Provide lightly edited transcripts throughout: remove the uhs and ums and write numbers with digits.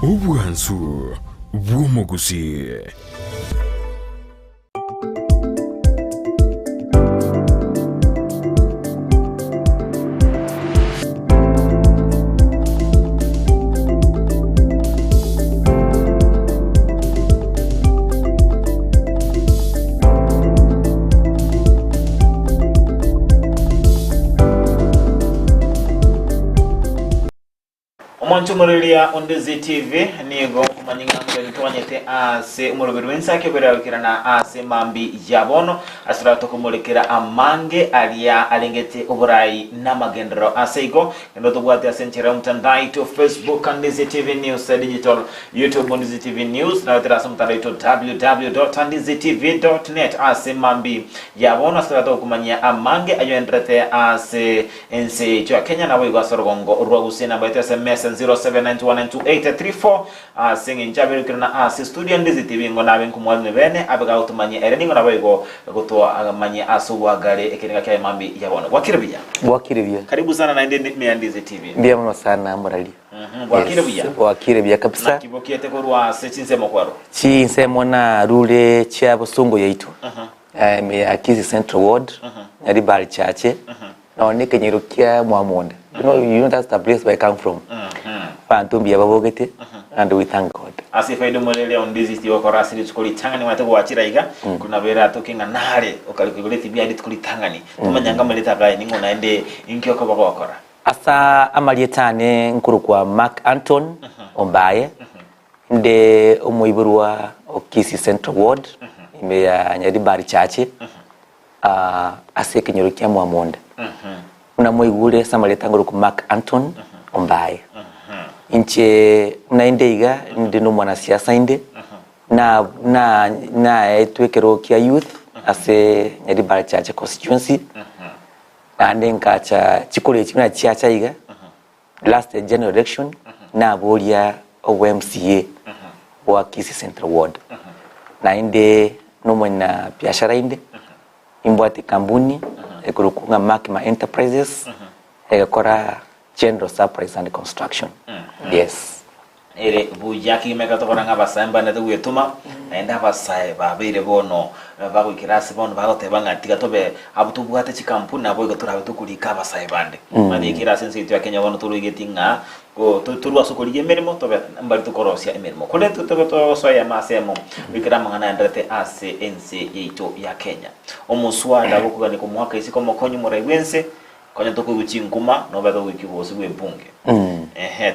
Ubwansu bw'omugusi. Omuntu mulilia ondezi TV nigo kumanyinga mbere twanyete ase umurobero wensake berawikirana ase mambi yabono asira tokumulekera amange alia alengete oburayi namagendero aseigo ndo tubwate asenchera mtandao to Facebook Ndezi TV News digital YouTube Ndezi TV News na terasa mtandao to www.ndezitv.net ase mambi yabono asira tokumanya amange ayoendrete ase ense cho Kenya na wego asorogongo rwagusina baite SMS 0791928834 singing Jabir kirana studio Ndezi TV ngona benkumwalne bene abaga utumanye ereningo na wego kutoa manye asuwagale ekiringa kya mambi yabona wakiribya karibu sana na Ndezi TV ndiye mno sana morali wakiribya kabisa nakibokiyete ko rwa sechinsemo kwaro chinsemo na rule cha busungu yaitu me Akisi Central Ward ari bali chache na oneke nyirukia mwamonde you know that's the place where I come from Pantumbi ababogete and we thank God. Asifaido molele on Ndezi TV korasiri tukoli tangani wate wachira iga kuna bera tokinga nare okalikuguleti biadi tukoli tangani tumanyanga moleta brai ningo naende inkyo ko bakora asa amalietane nkuru kwa Mark Anton Ombaye nde umuiburwa Akisi Central Ward ime ya Nyaribari chache aseke nyorukia mwamonde una moigule samalieta nkuru kwa Mark Anton Ombaye inche naindeiga ndi no mwana siasa inde na etwekero kia youth ase Nyaribari chache constituency ande nkacha chikole chimina chiacha iga last general election na bolia OMCA wa Akisi Central Ward na inde no mwana biashara inde imbwate kambuni ekurukunga Makima Enterprises ekora general surprise and construction yes ere bujaki meka tokora ngabasamba na tugwetuma naenda basaye babire bono bagwikirasi bono bagotebanga tigatobe abutubwate chikampuni nabo igatura bitukulika basaye bande mali kirasi nsitu ya Kenya bono turugetinga ko turwa sokolije emerimo tobe mbali tukorosia emerimo kole tobe to soya masemo bikira mangana ndrete ase NC yeito ya Kenya omuswada bukugani ko mwaka isiko mokonyi muraiwense konya toko guchinkuma no bado wikibose gwebunge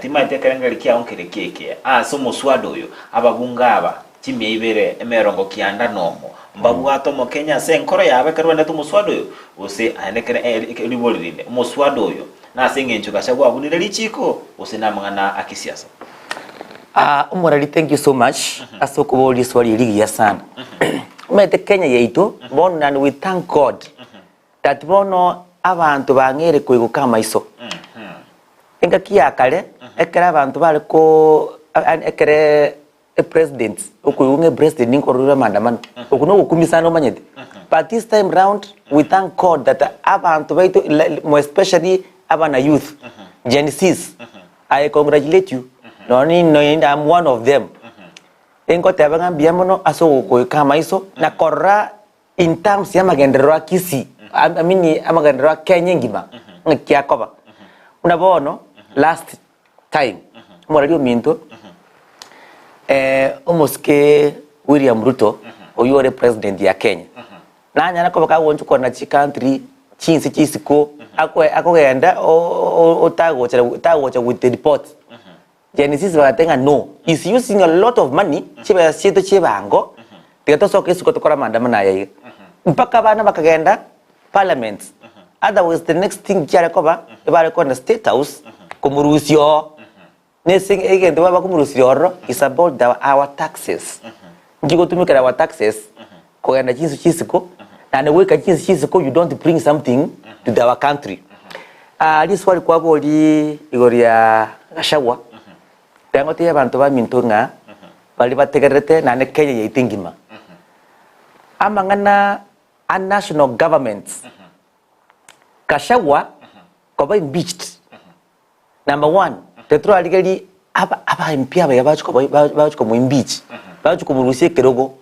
tima itekerenga likia onkerekeke so muswado yo abagungaba chimye ibere emerongo kianda nomo mbabu atomo Kenya se nkoro yabe karwenda tu muswado yo ose anekere libolirinde muswado yo na sengencho kashagwa bunire lichiko ose namangana akisiasa umorali thank you so much asoko boli swali ligia sana umete Kenya yeito bono and we thank God that bono abantu bangere kwiguka maiso enga kiyakale ekera abantu bali ko ekere president okuyunge president ninkorura mandamano okuno gukumisana omanyete but this time round we thank God that abantu baito more especially abana youth Gen Zs I congratulate you no I'm one of them engo tabanga biamono aso koyuka maiso na korra in terms ya magendero Akisi amini amagendero Kenya ngima ngiakoba unabono last time moralio minto omoske William Ruto oyore president ya Kenya nanya nako bakawonchu kona chi country chinsi chisiko akogenda otagocha with the report Genesis batenga no is using a lot of money chiba sieto chibango tikatosoka isuko tokora mandamana yayi mpaka bana bakagenda parliament otherwise the next thing charakoba ebare kona state house kumurusyo nesing agent baba kumurusyo is about our taxes ngigo tumikira our taxes kogenda chinsu chisiko and weka chinsu chisiko you don't bring something to our country this wali kwa boli igoria Gashagwa tangote yabantu ba mintunga bali bategerete na ne Kenya yitingima amangana a national government Gashagwa koba impeached number 1 tetro aligari aba MP aba bachuko muimbichi bachuko burusie kirogo.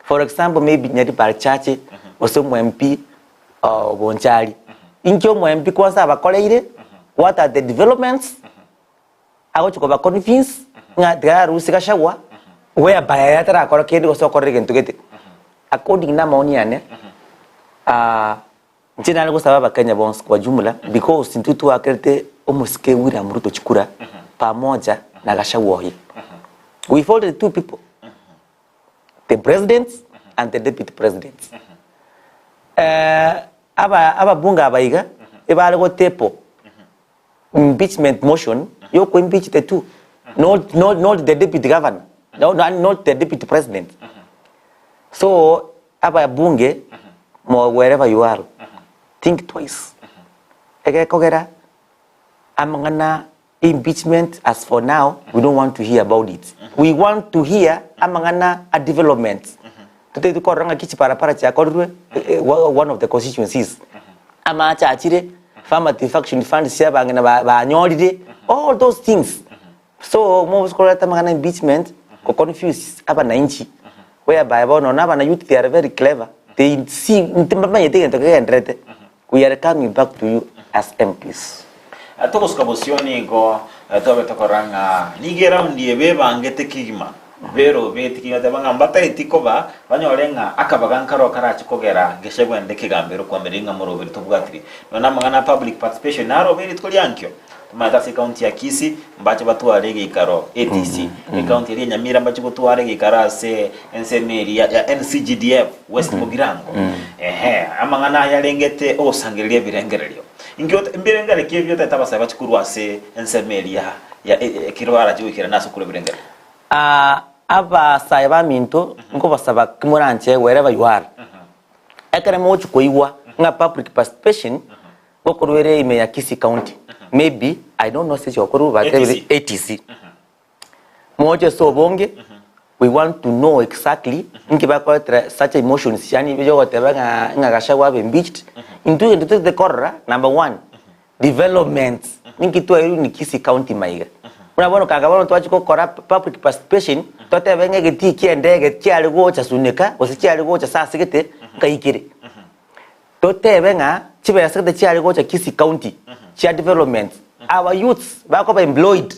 For example, maybe nyari Balchache ose mu MP Bonchari injo mu MP kwanza abakoleire what are the developments agochuko ba convince nga dira rusika shawa whereby yatara akora kendi gosokore gentu gete according na maoni yane njina nalgo sababa Kenya bonds kwa jumla because ntutu akerte omuske William Ruto chikura pamoja na Gachagua hii. We followed the two people, the president and the deputy president. Aba bunga abaiga eba algo tepo impeachment motion yoko impeach the two, not the deputy governor, not the deputy president. So aba bunge mo wherever you are, think twice. Ege kogera amangana impeachment. As for now, we don't want to hear about it. We want to hear amangana a development. Today to koranga kichi para cha korwe one of the constituencies. Ama cha achire farmer faction fund sia bangena ba nyolide all those things. So mo skolata amangana impeachment ko confuse aba na inchi whereby bono na bana youth, they are very clever. They see ntimba yete ndrete. We are coming back to you as MPs. Atokos kabosioni go tobe tokoranga nigera ndiye beba ngete kigima bero beti kinga banga mbata itikoba banyolenga akabagankaro karachi kogera geshebwe ndeke gambero kwa meringa moroberi tobwatiri nona mangana public participation naro beri tkolyankyo tumata si county ya Kisii mbache batu arege ikaro ATC ni county ya Nyamira mbache batu arege ikara se NCMR ya NCGDF West Mugirango amangana yalengete osangirie birengerelyo ingyo mbirengere kivyo tatabasa bachikuru ase NCMR ya kirwara jiwikira naso kule birengere aba saiba minto ngo basaba kimuranche wherever you are ekere mo chukoiwa nga public participation bokorwere ime ya Kisii County. Maybe I don't know say okuru but ATC moje so bonge we want to know exactly ngiba ko such emotions yani bijo teba nga Gachagua be impeached into the corner. Number one, development ningitu ayu ni Kisii County maiga unabona kagabono twachiko kora public participation tote benge geti kiendege cyari go chasunika osicyari go chasasigete kayikire tote benga chibe yasigete cyari go cha Kisii County chia development. Our youths bako ba employed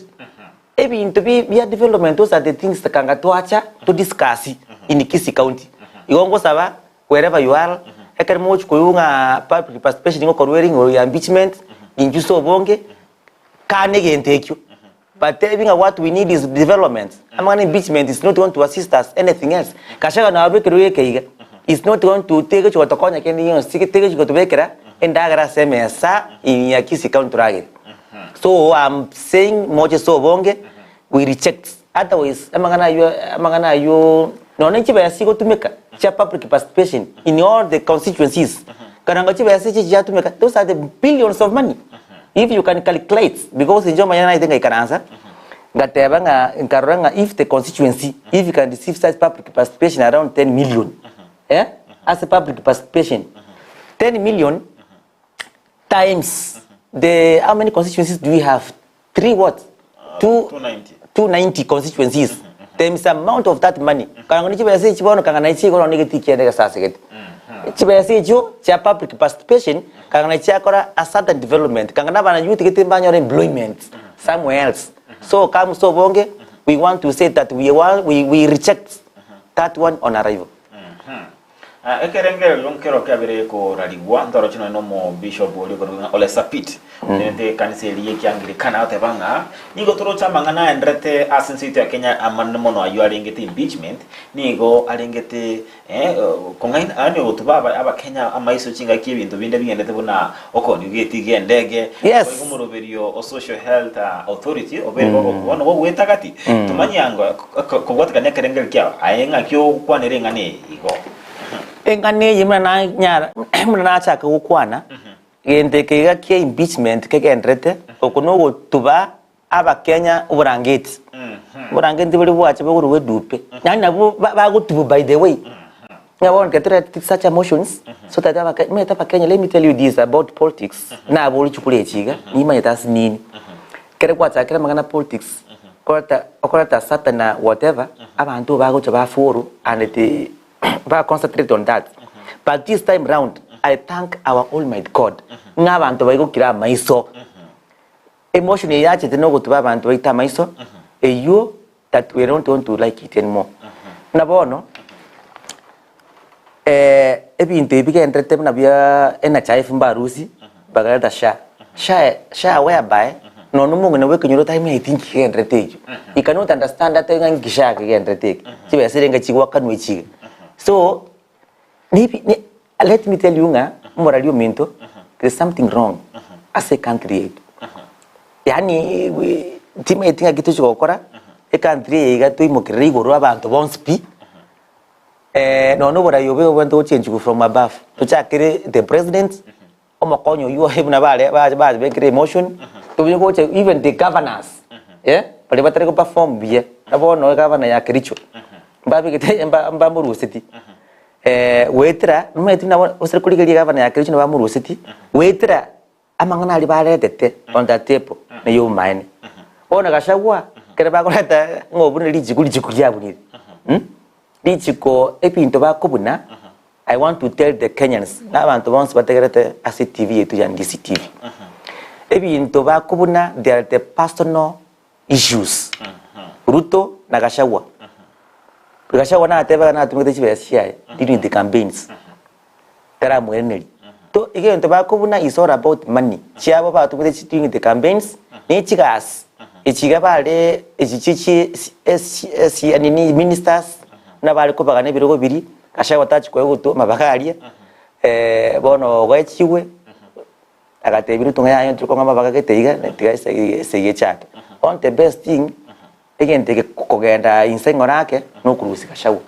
ebi into be development. Those are the things that kanga twacha to discuss in Kisii County. Igongo saba wherever you are ekere moch kuyunga public participation ngo korwering or impeachment injuso bonge kanege ntekyo. But telling what we need is development. Among impeachment is not going to assist us anything else. Kashaga na abekere keiga is not going to take it to Tokonya kendi yon sike take it to bekera and dagara semesa in ya Kisii County rage. So I'm saying moje so bonge we reject. Otherwise amangana you no nchiba yasigo tumeka cha public participation in all the constituencies. Kananga chiba yasichi cha tumeka. Those are the billions of money. If you can calculate, because in Germany I think I can answer. Gatebanga inkaranga if the constituency, if you can receive such public participation around 10 million, as a public participation, 10 million times the how many constituencies do we have? 290 constituencies. Times the amount of that money. Kananga chiba yasi chibono kanga naichi kono negati kiendega sasigeti. Chiba yasi jo cha public participation kanga chakora a certain development kanga na bana youth get banyo employment somewhere else. So come so bonge we want to say that we reject that one on arrival. Ekerengere lonkero kabire ko raliwa ndoro chino no mo bishop oli ko ole sapit nende kanise liye kyangirikana atebanga nigo toro chamangana endrete asensi ya Kenya amanmo no ayu alengete impeachment nigo alengete kongain ani otubaba aba Kenya amaiso chinga kibintu binde bigendete buna okoni geti gendege ko muroberio o social health authority obero bono bo wetagati tumanyango ko gwatka nekerengere kya ayenga kyo kwanere ngane igo engane yimana nyara mna chaka ukwana gende kega ke impeachment kege ndrete okuno tuba aba Kenya uburangeti burangeti buri bwache bwo dupe nyani nabo bagutubu by the way ngabon ketre such emotions so that aba meta pa Kenya. Let me tell you this about politics na boli chukule chiga ni manyata nini kere kwa chakira magana politics okorata certain whatever abantu bagocha bafuru and they ba concentrate on that. But this time round I thank our Almighty God n'abantu bayigukira maiso emotion yache teno gutuba abantu bayita maiso you that we don't want to like it anymore. Nabono ebintu ebigenda na bya NHIF mbarusi bagalata sha whereby no mungu na weke nyoro time I think igenda take you cannot understand that thing ngisha igenda take chibe sirenga chigwa kanwe chige. So let me tell you nga moralio minto there's something wrong as a country. Yani time itinga kitu chokora e country iga to imokire igoro abantu bonspi no bora yobe want to change from above to chakire the president omokonyo you have na bale be create emotion to be go even the governors bale batare ko perform bie abo no governor ya kiricho mbabe kete mba murusiti wetra numeti na osere kuligelia governor ya kiricho na murusiti wetra amangana ali bale tete on that table na yo mine ona gashagwa kere bakoleta ngobune lijikuli yabunire Lichiko epinto bakubuna. I want to tell the Kenyans n'abantu bonse bategerete asi TV yetu ya NDC TV. Epinto bakubuna there are the personal issues. Ruto na Gachagua. Gachagua na ateba na tumete chibesia during the campaigns. Tera mweneli. To again to bakubuna is all about money. Chiabo ba tumete during the campaigns. Ni chigas. Ichigabale ichichi anini ministers na bali ko bagane birogo biri Gachagua tachikwe guto mabakaria bono gwechiwe agate biru tunga yayo tuko ngama bagake iga netiga sege chat on the best thing again take kogenda insengorake no kurusi Gachagua.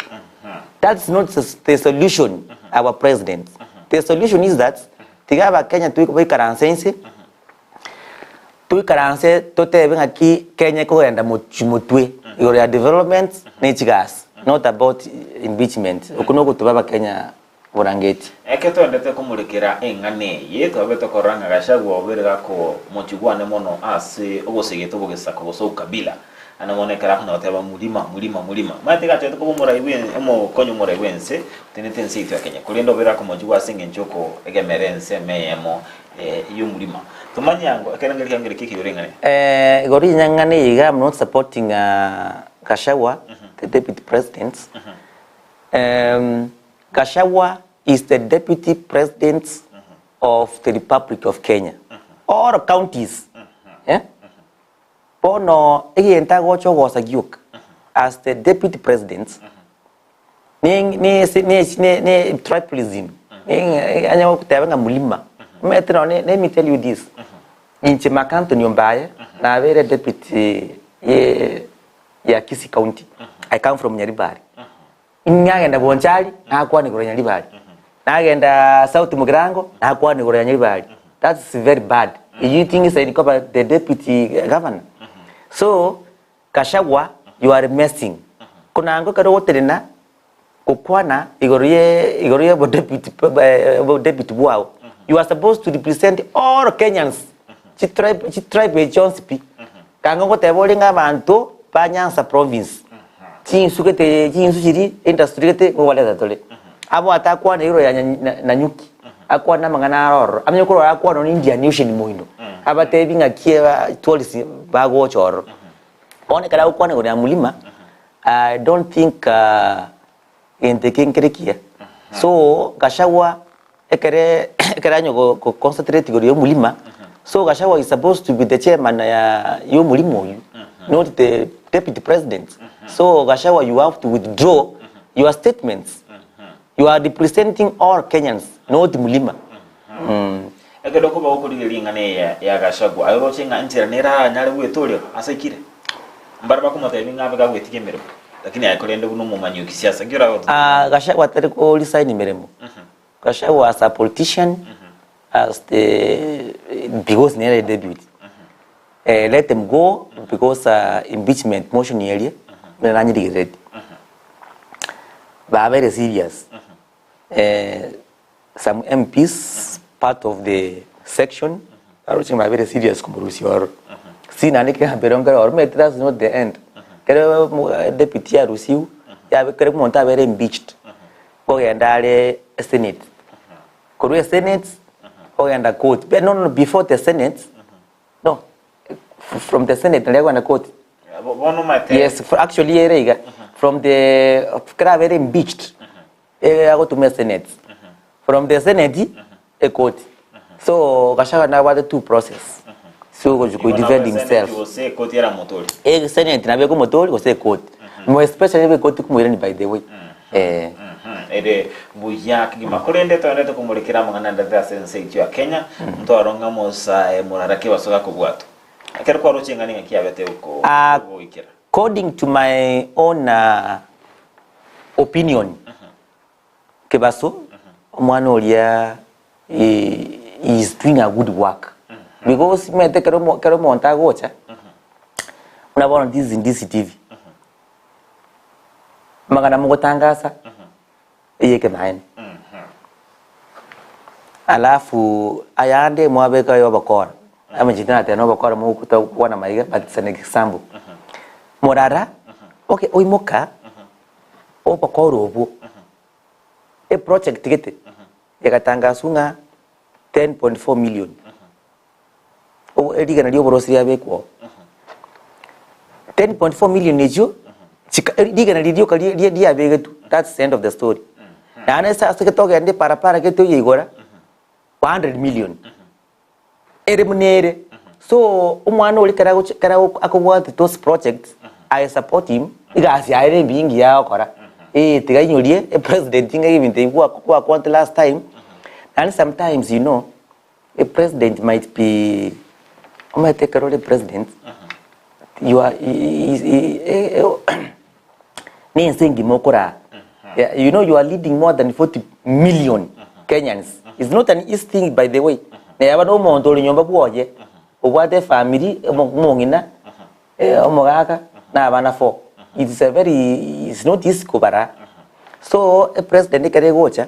That's not the solution. Our president, the solution is that tigaba Kenya tuiko karansense tuikaranse totebe ngaki Kenya ko enda muchumutwe your development nichigas not about impeachment okuno gutubaba Kenya burangeti eketo ndete kumulikira engane yeto abeto koranga Gachagua oberega ko mochugwane mono ase ogosegeto bogesako boso kabila anamonekera hano teba mulima mateka cyo ko mura ibwe emo konyo mura ibwense tenitense itu ya Kenya kulindo bera ko mochugwa singe nchoko egemerense meyemo iyo mulima tumanyango akerangeli kangeli kiki yorengane gori nyangane yiga I'm not supporting Gachagua the deputy president. Gachagua is the deputy president of the Republic of Kenya. All counties. Bono egenta gocho was a gyuk as the deputy president. Ni tribalism. Anya kutaba mulima. Let me tell you this. In Chimakanto Nyombaye, na very deputy ya Kisii County. I come from Nyaribari. Ngagenda Bonchari, nakuwa ni gore Nyaribari. Nagenda South Mugirango, nakuwa ni gore Nyaribari. That's very bad. You think it's the deputy governor. So, Gachagua, you are messing. Kuna ango karo woterena kukwana igoriye deputy buao. You are supposed to represent all Kenyans. Chitribe Johnspi. Kango ko tebolinga bantu Panyansa province. Chinsukete chinsuchiri industry kete ngwale datole. Abo atakwa na hiro ya nanyuki. Akwa na mangana roro. Amnyokoro akwa no Indian Ocean moino. Aba tebinga kieva tourist bago choro. One kala ukwa ne ya mulima. I don't think in the king krekia. So Gachagua ekere anyo ko concentrate go yo mulima. So Gachagua is supposed to be the chairman ya yo mulimo you. Not the deputy president. So Gachagua, you have to withdraw your statements. You are representing all Kenyans, not Mulima. Ekedo ko ba ko ngane ya Gachagua ayro chinga ntira nera nyale wetolio asekire mbaraba ko mata ibinga bega wetike meremo lakini ayikolende kuno mu manyo kisiasa gira wote Gachagua tare ko lisaini meremo Gachagua as a politician as the because near deputy let them go because impeachment motion area menanyi digret ba very serious some MPs part of the section are very serious kumrusi or sina ni ke beronga or me that's not the end kere deputy ya rusiu ya kere monta very impeached ko yandale senate ko senate ko yanda court but no before the senate no from the senate ndio na court yes actually erega from the kera very impeached I go to the senate from the senate a court so kashaka na what the two process so go defend himself say court era motori senate na beko motori go say court more especially be court kumwirani by the way ede buya kimakorende to kumurikira mangana ndatha sense ya Kenya mtu aronga mosa murarake basoga kubwatu akero kwa ruchenga ninga kiabete uko ikira according to my own opinion kebaso omwana olia is doing a good work because mete kero monta gocha unabona this in this TV magana mugotangasa yeke maene alafu ayande mwabeka yo bakora amejitana tena bakora mu kuona maiga but it's an example morara okay oimoka obakora obu a project gete yakatangasunga 10.4 million o ediga na dio borosiri abekwo 10.4 million ejo ediga na dio kali dia abegetu that's the end of the story na anasa seketoga ende para keto yigora 100 million ere munere so umwana oli kara akobwate those projects I support him igasi aire bingi ya okora tiganyurie president inga ibinte kwa kwant last time and sometimes you know a president might be take a role president you are ni singi mokora you know you are leading more than 40 million Kenyans it's not an easy thing by the way na yaba no muntu oli nyomba bwoje obwate family mongina omogaka na abana 4 it's not easy kubara so a president kare gocha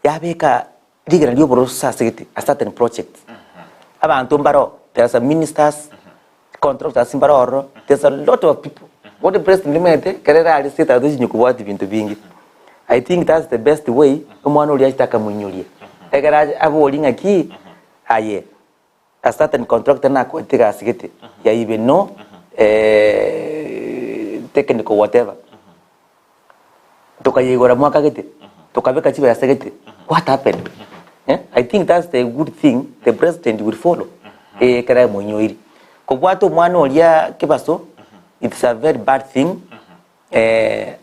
yabeka digera lyo process segete a certain project abantu mbaro there are some ministers contractors mbaro there's a lot of people what the president mete kare ali sita dozi kubwati bintu bingi I think that's the best way umwana uli ashitaka munyulie egera abo linga ki aye a certain contractor na ko tiga segete ya even no technical whatever tukayegora mwaka gete tukabeka chiba yasegete what happened I think that's the good thing the president will follow kara monyoiri kubwato mwana olia kibaso it's a very bad thing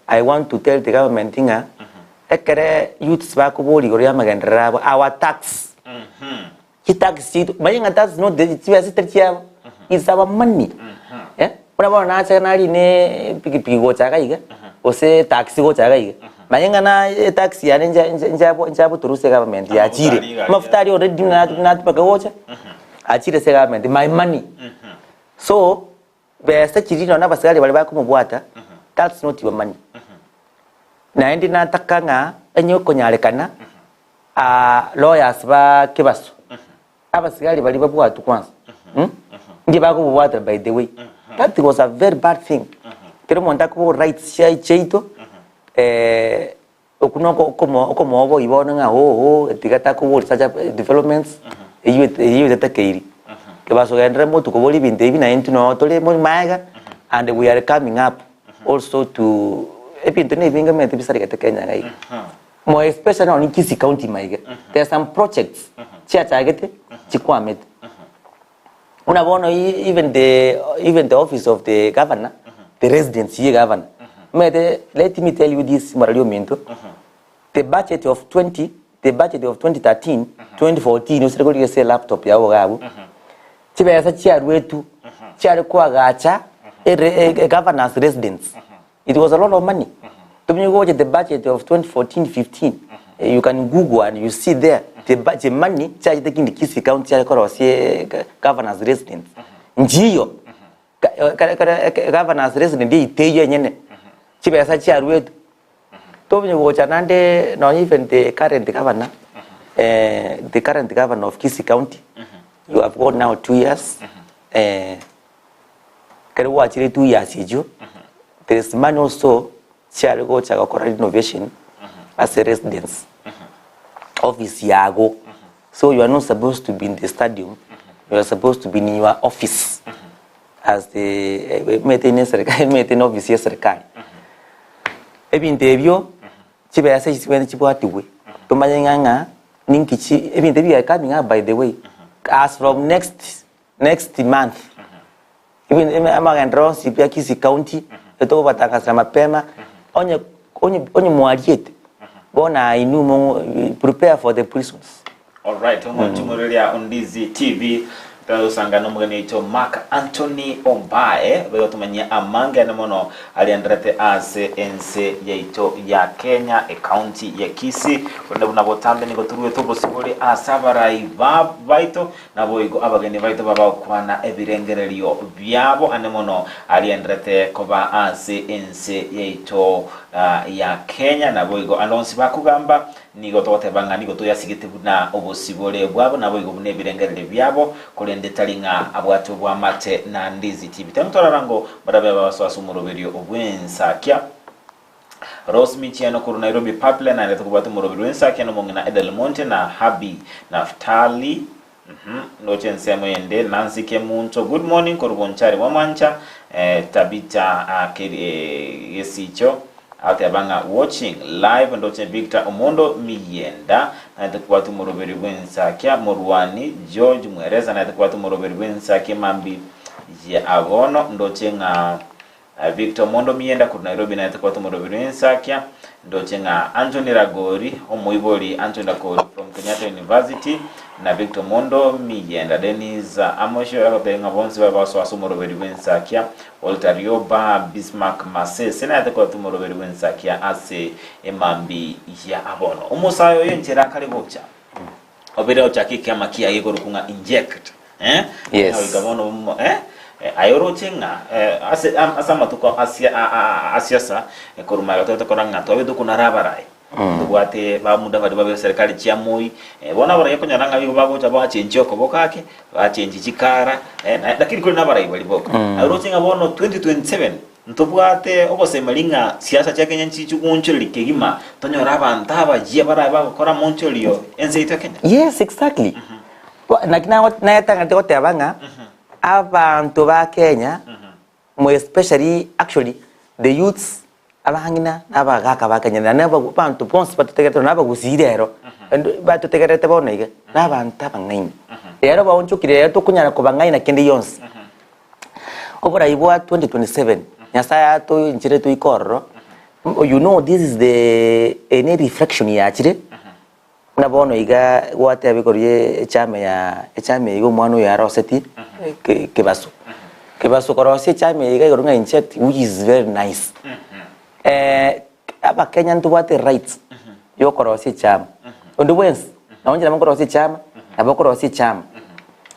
I want to tell the government inga ekere youths ba kuboli goria magendera our tax tax mayinga tax not the chiba sister it's our money Una na chanali ne piki gocha kaiga ose taxi gocha kaiga mayinga na taxi ya njabo turuse government ya chire mafutari already na paka gocha achire se government my money so be sa chirino na basali bali bakumubwata that's not your money na ndi na takanga enyo konyarekana lawyers ba kibaso abasigali bali babwatu kwanza ndi bakubwata by the way that was a very bad thing kero monta ko rights cheito okunoko como obo ibona nga tigata ko sacha developments eyu zetakeiri ke baso gendre moto ko boli binte bina into no tole mo maiga and we are coming up also to epinto ne vinga mente bisari kete Kenya ngai mo especially on Kisii County maiga there are some projects chia chagete chikwamete unabona even the office of the governor the residency governor let me tell you this Maralio Minto the budget of 2013 2014 usireko ligese laptop ya wagabu chibesa chiaru wetu chiaru kwa gacha governor's residence it was a lot of money to me go the budget of 2014-15 you can google and you see there the budget money charge taking the Kisii County charge korosie governor's residence njiyo governor's residence iteyo nyene chibesa chiaru wetu to me go chanande no even the current governor of Kisii County you have got now 2 years kare wachire 2 years ijo there is money also chare go chaka kora renovation as a residence office yago. So you are not supposed to be in the stadium, you are supposed to be in your office as the maintenance office ya serikali. Ebinte ebyo chibe ya se chibene chibwatiwe tumanyanga ninkichi ebinte ebyo coming up by the way as from next month. Even amagandro sipia Kisii County eto batangaza mapema onye mwaliete bona inumo prepare for the prisons. All right, tumuriria on Ndizi TV usangano mugani ito Mark Anthony Ombae bego tumanyia amange na mono aliandrate ase ense yaito ya Kenya e county ya Kisii wende bunabotambe niko turuwe tobo sibuli asabarai baito na boigo abageni baito baba kwana ebirengererio byabo ane mono aliandrate koba ase ense yaito ya Kenya na boigo alonsi bakugamba nigo tote banga nigo to yasigite buna obosibole bwabo na boigo bune ebirengererio byabo ndetalinga abwatu bwa mate na Ndizi TV temtorarango barabe abaswasu muroberio obwensakia Rosmichiano kuru Nairobi pipeline na letukubatu muroberio wensakia no mongina Edelmonte na Habi Naftali noche nsemo yende Nancy Kemunto good morning korubonchari wamancha Tabita yesicho ate abanga watching live ndoche Victor Omondo Miyenda na tukwatu moroberi wensakia Morwani George Mwereza na tukwatu moroberi wensakia Mambi ya Agono ndoche nga Victor Omondo Miyenda ku Nairobi na tukwatu moroberi wensakia ndoche nga Anthony Ragori omuiboli Anthony Ragori from Kenyatta University na Victor Omondo Miyenda Dennis Amosho akotenga bonsi babaso asumoroberi wensakia Walter Yoba Bismarck Masese na tukwatu moroberi wensakia ase Mambi ya Agono umusayo yenchera kalibocha obere ochakike amakia yego rukunga inject yes gabono ayorotenga asama tuko asiasa koruma gato koranga to do kuna rabarai ndubwate ba muda badi ba serikali chiamoi bona bara yako nyaranga bigo babo chaba chenji okobokake ba chenji chikara lakini kuri nabarai bali boko ayorotenga bono 2027 ntubwate obosemalinga siasa cha Kenya nchichu kuncholi kegima tonyora abantu abagiye bara bakora moncholiyo ense ito Kenya. Yes, exactly. Nakina nayatanga tekote abanga abantu ba Kenya more especially actually the youths abahangina abagaka ba Kenya nabo bantu bonse batutegerete nabagusirero batutegerete bonege nabantu abangaini rero bawunchukire tukunyana kubangaina kende yonse obora ibwa 2027 nyasaya to njire to ikorro you know this is the any reflection ya chire nabono iga wate abikorie chame igo mwano ya roseti kebaso korosi chame iga yorunga inchet which is very nice aba Kenya ntu wate rights yo korosi chama ondu wens na onje na korosi chama na bokorosi chama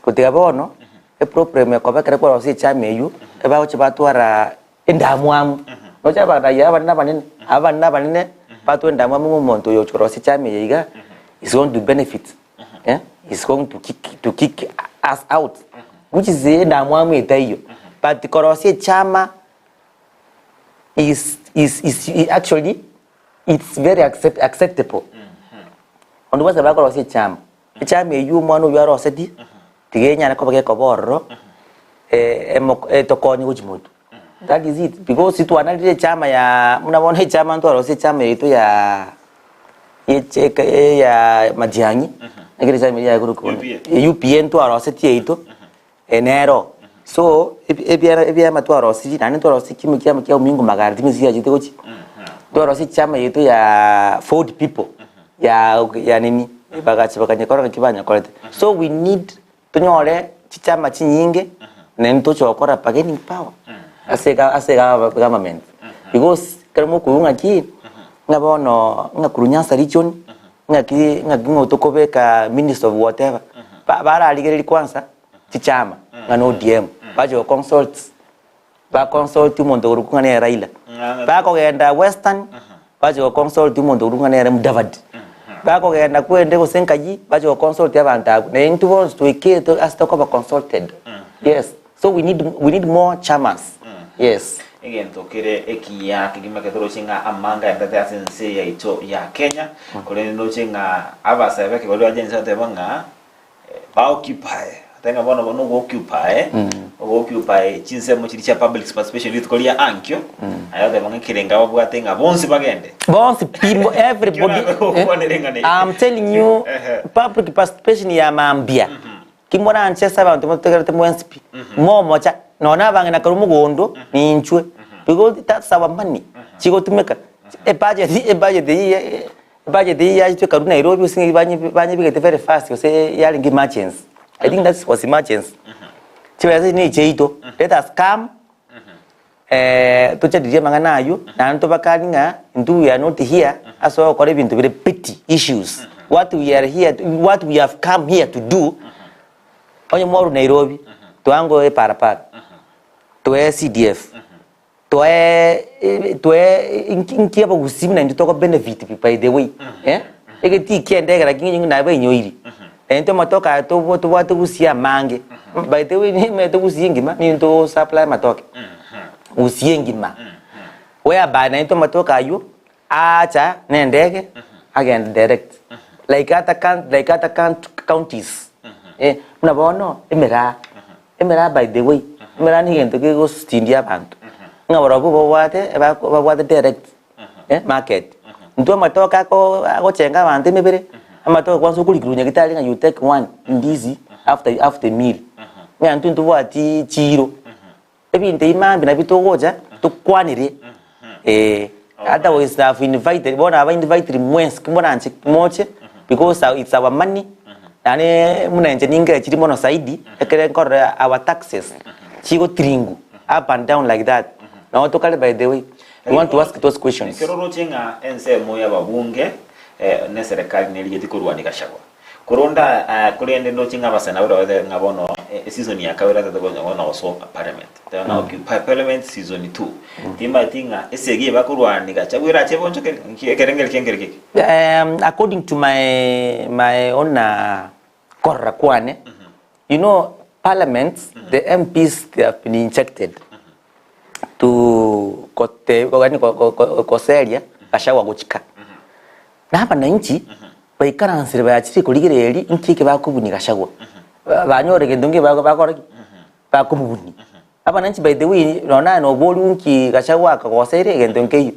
kutiga bono e problem ya kobakere korosi chama yu eba oche batwara endamwamu no chaba da ya abana banene batu endamwamu monto yo korosi chama yiga is going to benefit is going to kick us out which is endamwamu itayo but korosi chama is actually it's very acceptable on was about korosi chama chama yu mwanu ya roseti tigenya na kobake koborro tokonyi kuchimutu that is it because it wanalile chama ya mnabona chama ndo roseti chama yetu ya ya Matiang'i ngire chama ya guruko UPN to roseti yetu enero so ebia matwa roseti nani to roseti kimu kia mingu magari timisi ya jite kochi to roseti chama yetu ya 40 people ya nini bakanye kora kibanya kolete so we need tunyore chichama chinyinge nento chokora bargaining power asega government because kermo kuunga ki ngabono ngakurunyasa region ngaki ngotokobeka minister of whatever bara aligeri kwanza chichama ngano DM bajo consult mondo rukunga ne Raila bako genda western bajo consult mondo rukunga ne Mudavadi bako genda kwende kusenkaji bajo consult abantu ne into wants to ikito as to cover consulted yes So we need more chairmans. Yes. Again, tokere ekia kigima ketoro chinga amanga ndate asense ya ito ya Kenya. Kule no chinga abasebe ke bado ajenza tebanga ba occupy. Tenga bono bono go occupy chinse mo chiri cha public participation with kolia ankyo. Ayo tebanga kirenga babwatenga bonsi bagende. Bonsi people everybody. I'm telling you public participation ya mambia. Kimona anchesa abantu motegera temwensipi. Mocha nona bangena karumugondo ni inchwe because that's our money chigo tumeka a budget ya chwe karuna Nairobi usingi banye bigete very fast you say yali ngi merchants. I think that was emergency chiwa ni cheito let us come tucha DJ mangana ayo na nto bakalinga ndu we are not here aso kore bintu very petty issues what we have come here to do onye moru Nairobi tuango para toe CDF toe inkia ba gusimna nditoko benefit by the way egeti kiende gara kinyi na ba nyoiri ento matoka to watu gusia mange by the way ni meto gusiengima ni ndo supply matoke usiengima whereby na ento matoka ayo acha nendege again direct like other counties mnabono emera by the way merani gento ke go stindia bantu ngaboro bo wate direct market ndo matoka ko chenga bantu mebere amatoka kwanza kuli kirunya kitali nga you take one ndizi after meal ngantu ndo wati chiro ebinte imambi na bitogoja tukwanire otherwise have invited bona aba invited mwensi kimona anche moche because it's our money ane munenje ninge chiri mono saidi ekere nkore our taxes chigo tringu up and down like that now to by the way we want to ask those questions kiroro chinga ense moya babunge ne serikali neligeti kurwani kashagwa kuronda kulende no chinga basana bero ngabono season ya kawera tatago ngona oso parliament tena occupy parliament season 2 timba tinga esegi bakurwani kachagwira cheboncho kerengel kengereke according to my own korra kwane you know parliament the MPs they have been injected to koseria kashawa guchika na hapa na nchi baikaranzire bayachiri kuligireri nkike bakubuni kashagwa banyorege ndunge bakubuni hapa na nchi by the way no bolu nki kashagwa akakosere gendo nke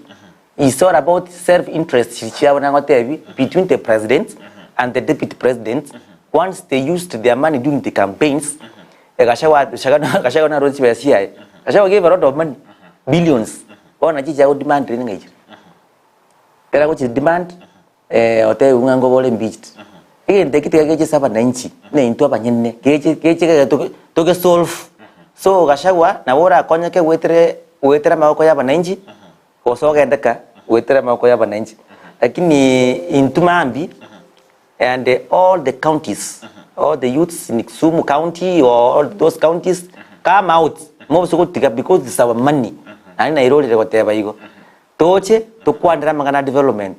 is all about self interest chiabona ngotebi between the president and the deputy president once they used their money during the campaigns Kashawa na ronsi ba CIA Kashawa gave a lot of money billions ona chicha o demand ni ngai kera ko demand ote ungango bole beached igende kitega keche saba na nchi ne into abanyenne keche toke solve so Kashawa na bora akonyake wetere mako ya bananchi kosoga ndaka wetere mako ya bananchi lakini intumambi and all the counties all the youths in Kisumu County or all those counties come out most go tiga because it's our money and Nairobi le whatever you go toche to kwandira mangana development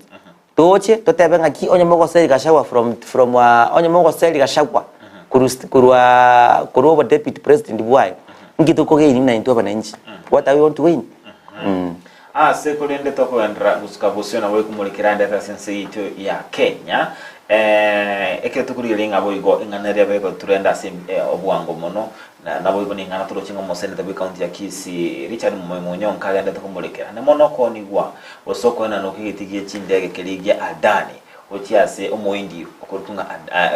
toche to tebe ngaki onye moko seli Kashawa from onye moko seli Kashawa kurwa deputy president bwai ngito ko geni na into bananchi what are we want to win sekolende toko andra uskabusio na wewe kumulikira ndata sense ito ya Kenya eke tukuri linga boigo inganeria bego turenda sim obwango mono na boigo ni ngana tulo chingo mosene tabi county ya Kisii Richard Mumonyo nkale ndata kumulikira ne mono ko ni gwa osoko na no kigitigie chindege keligia adani ochiase omoindi okurutunga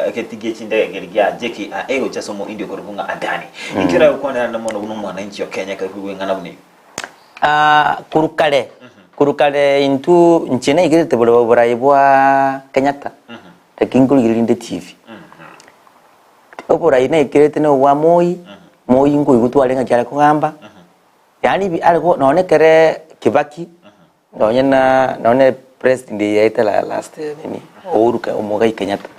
eketigie chindege keligia jeki ego chaso omoindi okurutunga adani ikira ukona na mono buno mwana nchi ya Kenya ka ngana buni kurukale into nchina igirete bolo buraibwa Kenyatta tekingulu girinde TV oborai na ikirete no wa Moi ngo igutwalenga cyane kugamba yani algo none kere Kibaki none president yaita la last nini Uhuru Muigai Kenyatta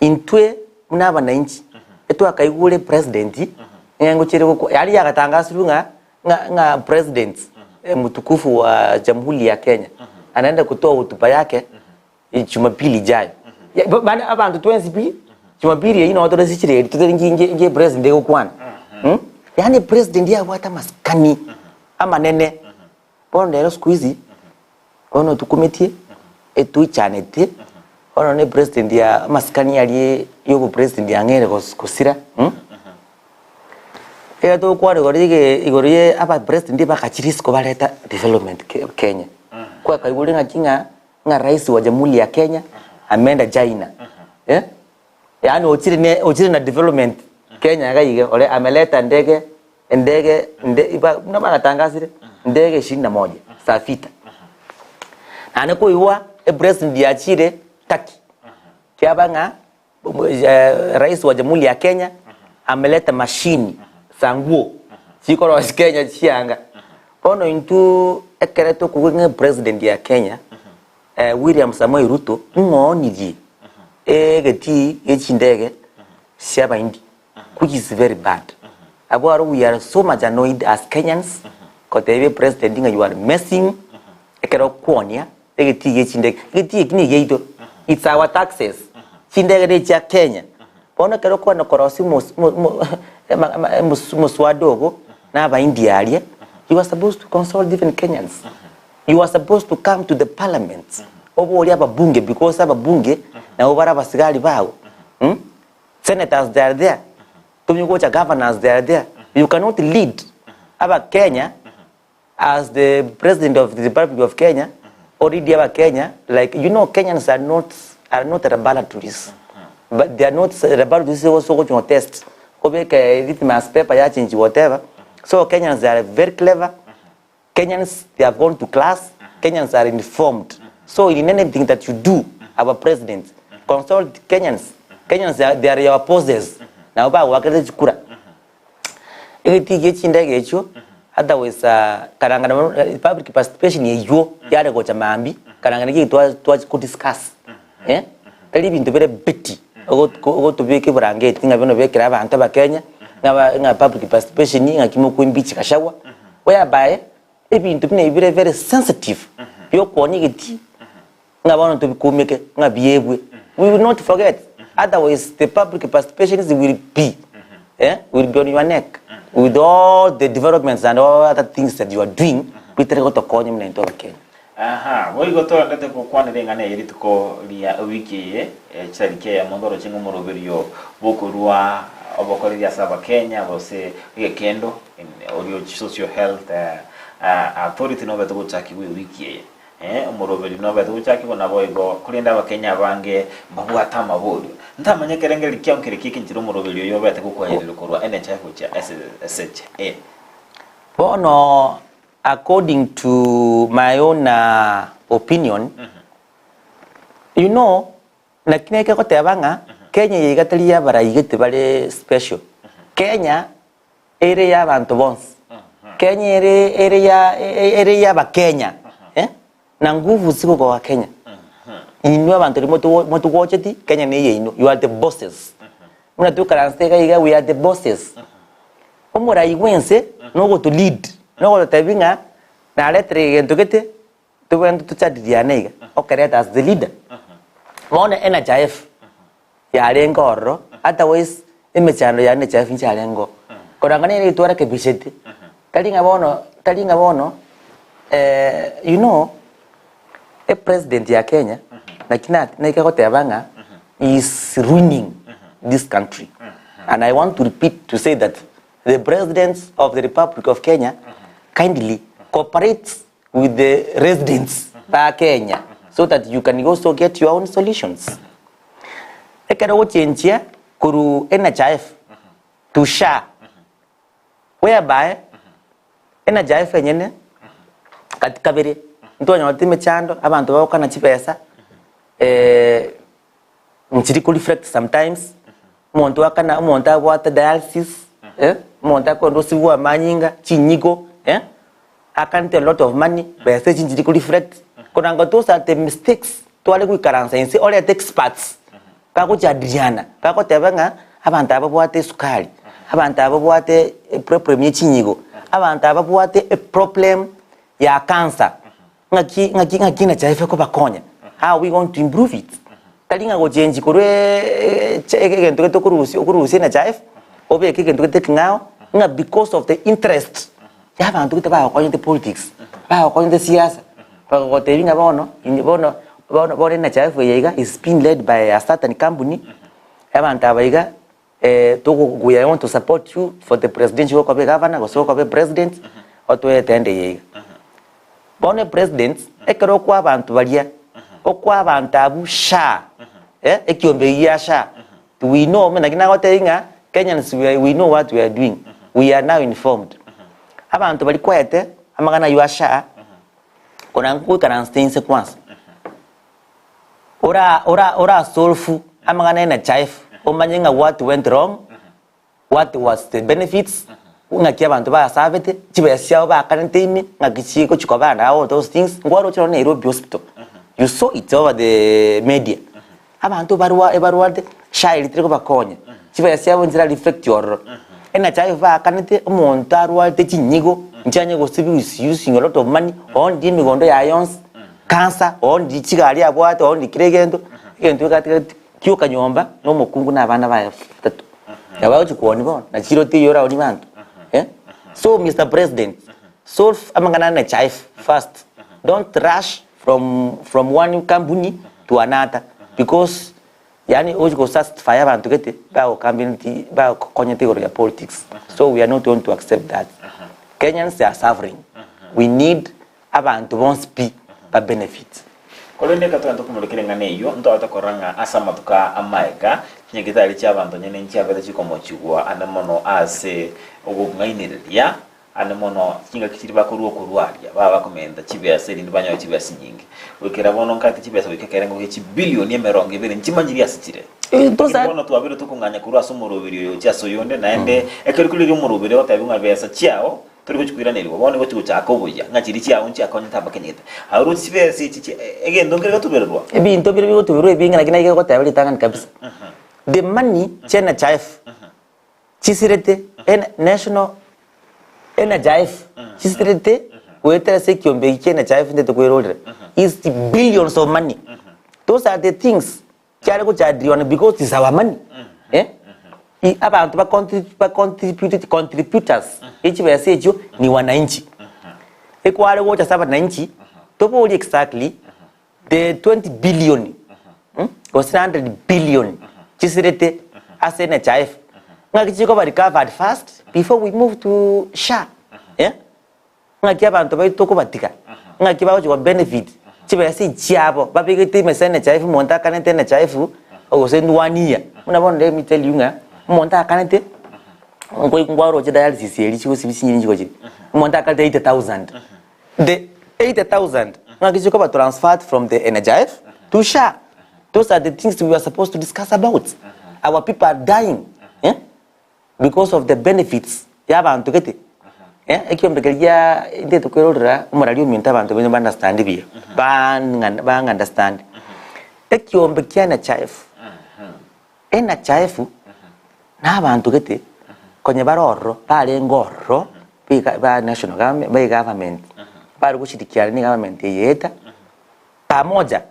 intwe munaba na inchi etu akaigule president yango chire ko yali yakatangasulunga nga president mtukufu wa Jamhuri ya Kenya anaenda kutoa hotuba yake Jumapili ijayo bana abantu 20 Jumapili ino watu rasichire tutenginge president ko kwana yani president ya wata maskani ama nene bono lero siku hizi bono tukumetie etuichanete bono ne president ya maskani yali yobu president ya ngere kusira era to kwa igorige aba president bakachirisko baleta development Kenya kwa kaigule nga rais wa Jamhuri ya Kenya ameenda China yani ochire na development Kenya gaige ole ameleta ndege na banatangazire ndege 21 safita ane kuiwa president ya Chile taki kiabanga rais wa Jamhuri ya Kenya ameleta mashini sanguo chikoro Kenya chianga ono into ekereto kuwenga president ya Kenya William Samoei Ruto ngoni geti echindege shaba indi which is very bad abwaro we are so much annoyed as Kenyans kotebe president nga you are messing ekero kwonia egeti echindege geti kini geito it's our taxes chindege cha Kenya bona kero kwana korosi muswadogo na ba indialia you are supposed to consult different Kenyans you are supposed to come to the parliament obo oli ababunge because ababunge na obara basigali bawo senators they are there tumikocha governors they are there you cannot lead aba Kenya as the president of the Republic of Kenya or lead aba Kenya like you know Kenyans are not laboratories but they are not laboratories also go to test obeke litmus paper ya change whatever so Kenyans they are very clever Kenyans they have gone to class Kenyans are informed so in anything that you do our president consult Kenyans they are your poses na oba wakati chukura egeti gechindege echo otherwise karangana public participation yeyo yale gocha mambi karangana kitwa ku discuss tali bintu bere biti ogo tubike burangeti ngabino bekira abantu ba Kenya nga public participation nga kimoko imbichi kashawa whereby ebintu bine bire very sensitive yo kwoni giti ngabano tubikumike ngabiyebwe we will not forget otherwise the public participation will be will be on your neck with all the developments and all other things that you are doing bitere goto konye mna into Kenya boy goto ndate ko kwanire ngane yiri tuko lia wiki charike ya mondoro chingo moroberio bokorua obokori ya saba Kenya bose kendo in audio social health authority no beto chaki wiki umuroberi no beto chaki kona boygo kulinda abakenya bange babwata mabodi ntamanye kerengeri kyamkire kikinjira umuroberi yo beto kukwahirira korwa NHF cha SHA bono according to my own opinion you know nakine ke kotebanga Kenya yigatali ya barayigete bale special Kenya ere ya bantu bonse Kenya ere ya bakenya na nguvu ziko kwa Kenya inyo abantu moto wocheti Kenya ne yino you are the bosses muna tukaransteka yiga we are the bosses omura igwense no go to lead no go tabinga na letre gento kete tubendo tuchadiana yiga okereta as the leader mona NHIF ya lengoro otherwise imechano ya NHIF ncha lengo korangane ile twara ke bishete talinga bono you know a president ya Kenya nakina nakakotebanga is ruining this country and I want to repeat to say that the president of the Republic of Kenya kindly cooperates with the residents of Kenya so that you can also get your own solutions ekero ochenjia kuru NHIF to SHA whereby NHIF nyene katika bere ntonya watime chando abantu bakana chipesa nchiri ku reflect sometimes umuntu akana umuntu abwata dialysis umuntu akondosi wa manyinga chinyigo I can tell a lot of money but say nchiri ku reflect konanga those are the mistakes twale ku karansa inse all the experts kako chadriana kako tebanga abantu ababwate sukali abantu ababwate problem y'ichinyigo abantu ababwate a problem ya cancer ngaki na chaife ko bakonya how we going to improve it talinga go change kurwe cheke gento to kurusi na chaife obe ke gento te ngao nga because of the interest ya bantu kite ba ko politics ba ko siasa ba ko tevinga bono na chafu yiga is being led by a certain company abantu abayiga we want to support you for the presidential ko be governor ko be president oto etende yiga bono president ekero kwa abantu balia okwa abantu abusha ekiombe yasha we know mena kina gotenga Kenyans we know what we are doing. We are now informed. Abantu bali kwete amagana yuasha kona nku kana stance kwanza. Ora solfu amagana na chief omanyenga what went wrong, what was the benefits ngakia abantu ba savete chibesia ba kanentimi ngakichiko chikobana all those things ngwaro chiro Nairobi hospital. You saw it over the media. Abantu barua de shairi triko bakonya. Chibesia bonzira reflect your ena chief ba kanete montarwa te chinyigo nchanyigo sibi is using a lot of money on the migondo ya ions cancer on the chigari abwate on the kiregendo ento katika kyo kanyomba no mukungu na bana ba tatu yabaho chikuoni bona na chiro te yora oni bantu so Mr. President solve amangana na chief first. Don't rush from one company to another because yani ojiko satisfy abantu kete ba community ba konyete ya politics. So we are not going to accept that. Kenyans are suffering. We need abantu won't speak by benefit. Kolende katwanto kumulekele ngane iyo ndo atakoranga asama tuka amaika nyegita ali chabantu nyene nchiabeta chikomo chigwa anamono ase ogungainiria anamono kinga kitiri bakoruo kurwalia baba komenda chibese ndi banyo chibese nyingi wekera bono nkati chibese wekekere ngo chi bilioni emerongo ibere nchimanyiri asitire toza bono twabire tukunganya kurwa somorobiri yo chaso yonde naende ekerikuliri umurobiri otabinga besa chiao turi kuchikwira neri wabone ngo tuchako buya ngachiri chiao nchako ntabakenyete haru chibese chichi egendo ngere gatuberwa ebinto bire gatuberwa ebinga nakina ige gotabiri tangani kabisa the money chena chief chisirete national energize chisirete wetera se kiombe chena chief ndete kwerolera is the billions of money. Those are the things kyale ko chadriwana because it's our money. Abantu ba contributors each be say jo ni wananchi ekwale wocha saba nanchi topo exactly the 20 billion or 100 billion chisirete asena chief ngakichiko ba recovered first before we move to SHA ngakia abantu bayitoko batika ngakiba ojo benefit chibe si chiabo babigite mesene chief monta kanete na chief ogosenduania unabona let me tell you nga monta kanete ngoi ngwaro je dialysis eri chigo sibisinyi chigo chi monta kanete 80,000 the 80,000 ngakichiko ba transferred from the NHIF to SHA. Those are the things we were supposed to discuss about. Our people are dying because of the benefits y'abantu kete ekyombekeria inde tukerora umurali umuntu abantu bene understand biya bang understand ekyombekia na chief ena chief na abantu kete konye baroro bale ngorro ba national government bali kushirikiana ni government yeta pamoja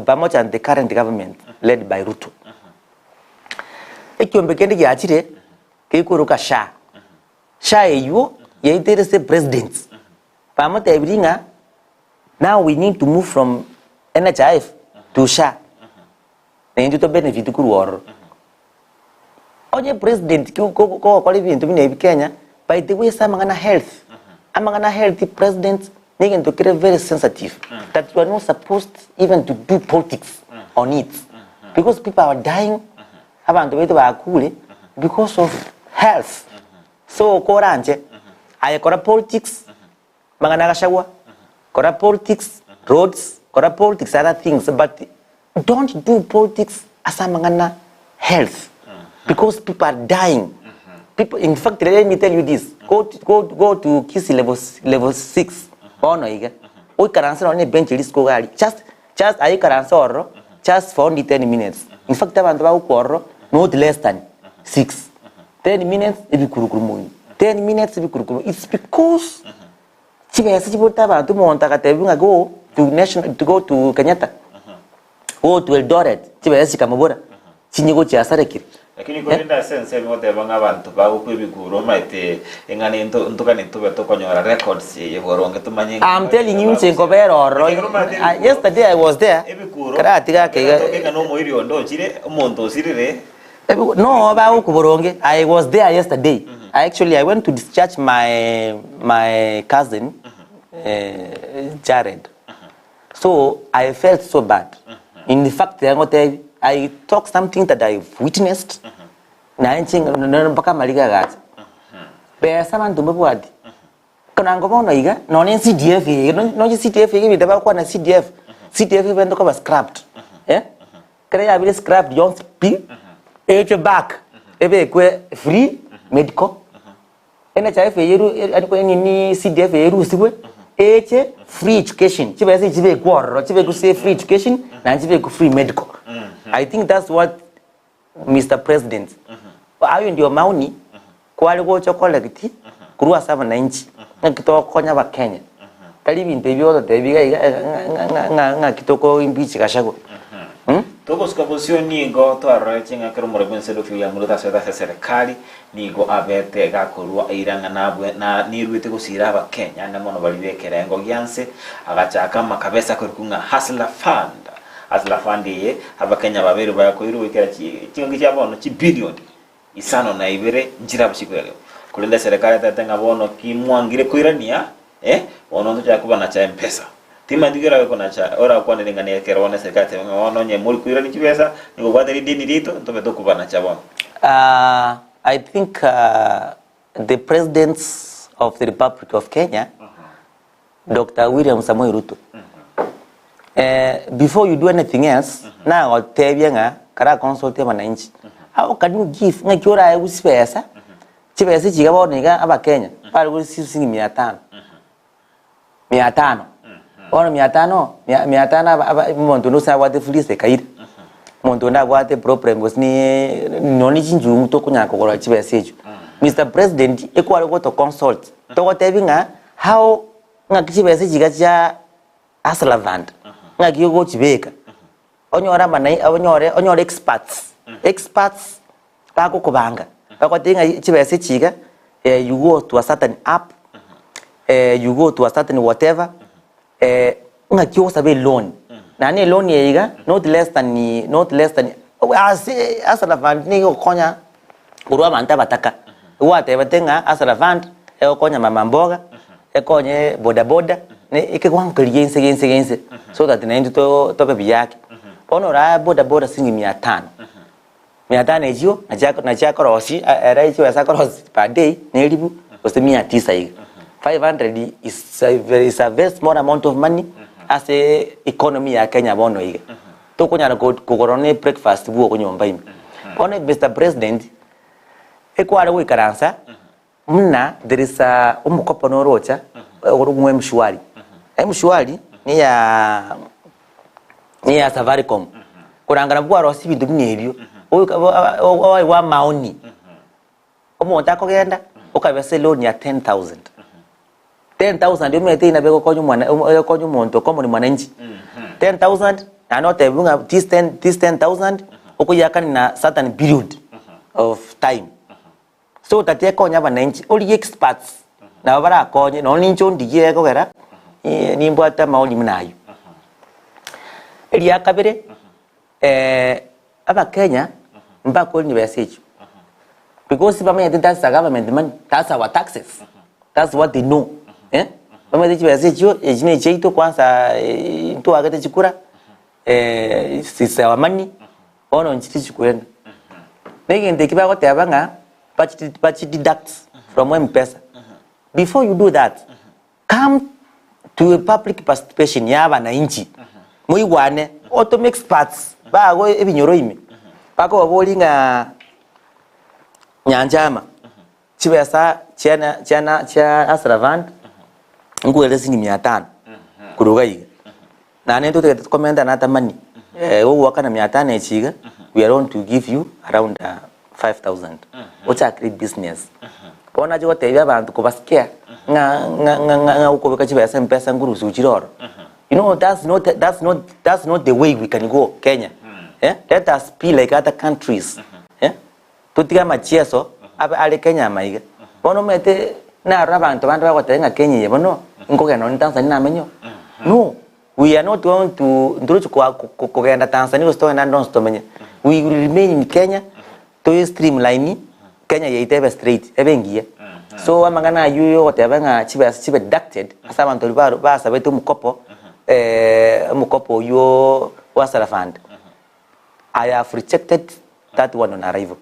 pamoja the current government led by Ruto ekyombekendi gyachire kikuruka SHA eyo yaitere se president pamoja ebiringa now we need to move from NHIF to SHA ndio to benefit kuruoro oje president ko kwa bintu bine Kenya by the way samangana health president nigga to get very sensitive that we are not supposed even to do politics on it because people are dying abantu betu bakule because of health. So koranje ayakora politics mangana gashagwa kora politics roads kora politics other things but don't do politics asa mangana health because people are dying. People, in fact, let me tell you this, go to Kisi level 6 ono iga o karansa on bench list ko gali just ayi karansa oro just for only 10 minutes. In fact abantu ba ukoro not less than 10 minutes ebikurukurumu 10 minutes ebikurukurumu. It's because chibesa chibota abantu monta katebunga go to Kenyatta go to Eldoret chibesa kamabora chinyigo cha sarekiri lakini kulinda sense mote banga abantu bago kwibiguro maite engane ntukane tube tokonyora records yegoronge tumanye. I'm telling you chengo beroro. Yesterday I was there. Kara atiga kega no moiri ondo chire omonto sirire. No, bago kuboronge. I was there yesterday. I went to discharge my cousin Jared. So I felt so bad. In fact, I talked something that I witnessed. Na nching mpaka maliga gati. Pesa mantu mbwadi. Kana ngomo na iga, no ni CDF, no CDF igi bidaba kwa na CDF. CDF bendo kwa scrapped. Kaya ya bile scrapped Jones P. Eche back. Ebe kwe free medical. NHIF yeru aniko ni CDF yeru siwe. Eche free education. Chibe yasi chibe kworo, chibe kuse free education na chibe ku free medical. I think that's what Mr. President. Ayo ndio maoni kwa wale wote collect kurua saba na inchi ngakito konya ba Kenya. Kali bintu byo tebiga nga kitoko imbichi kashako. Toko skopozio ningo to arrechinga kero morebense do fiya muruta seda serikali nigo abete gakorwa iranga nabwe na nirwite gusira ba Kenya na mono bali bekerengo gyanse agachaka makabesa kurikunga Hustler Fund. Hustler Fund ye abakenya babiri bayakoiru ikera kingi cyabono ki billion isano na ibere njira bashikwerero kulinda serikali tatenga bono kimwangire kuirania ono ndo chakuba na cha mpesa tima ndigira ko na cha ora kwa ndingania kerone serikali tenga ono nye muri kuirani chibesa niko kwa dini rito ntobe dokuba na cha bono. I think the presidents of the Republic of Kenya, Dr. William Samoei Ruto, before you do anything else, now tebianga kara consult wananchi. How can you give ngakora ya usipesa? Chipesa chigabo niga aba Kenya. Pale sisi 500. 500. Ona 500 aba muntu no sa wate fulise kaida. Muntu na wate problem was ni noni chinju to kunya kokora chipesa ejo. Mr. President ekwale go to consult. To tebinga how ngakipesa chigacha Hustler Fund. Ngakiyo go chibeka. Onyora manai onyore experts bako kubanga bako tinga chibese chiga you go to a certain app you go to a certain whatever ngakyo sabe loan na ne loan yiga not less than Hustler Fund ni konya urwa manta bataka wate batenga Hustler Fund konya mama mboga konye boda ne ikekwankaliye insegense so that nende to bebi yake onora boda singi 500 ejio na chako rosi era ichi wasa cross per day nelibu was 900 higa 500 is a very small amount of money as a economy ya Kenya bono higa to kunya kukorone breakfast buo kunyomba ime one Mr. President ekwale wikaransa mna there is a umukopo no rocha urumwe mshwari mshwari ni ya Safaricom kurangana bwa rosi bintu binebyo wa maoni omuntu akogenda ukabese loan ya 10,000 umete inabeko konyu muntu komo ni mwananchi 10,000 na note bunga this 10,000 ukuyakani na certain period of time so tatie konya bananchi oli experts na bara konye no nincho ndiye kogera nimbo ata maoni mnayo elia kabere aba Kenya mbako ni message because that's the government money, that's our taxes, that's what they know mama de message yo ejine cheito kwanza to agate chikura sisi our money ono nchiti chikwenda negende kibako tebanga but deducts from M-Pesa. Before you do that come to a public participation ya bananchi muigwane auto make experts bago ebinyoro ime bako babolinga nyanjama chibesa cha Hustler Fund ngwele singi 500 kuruga yiga na nendo te komenda na tamani wo wakana 500 echiga we are going to give you around 5,000 ocha create business ona jo te abantu ko baskia nga ukobeka chibesa mpesa nguru suchiroro. You know, that's not the way we can go, Kenya. Let us be like other countries. tutiga machieso abe ali Kenya maiga bono mete na rabantu bantu bagotenga Kenya ye bono ngogeno ni Tanzania namenyo no we are not going to nduru kugenda Tanzania gusto na don't stomenye we will remain in Kenya to streamline Kenya yeitebe straight ebengie so amangana yuyo gotebanga chibe deducted asa bantu ba sabetu mukopo mukopo yo wasara fund I have rejected that one on arrival.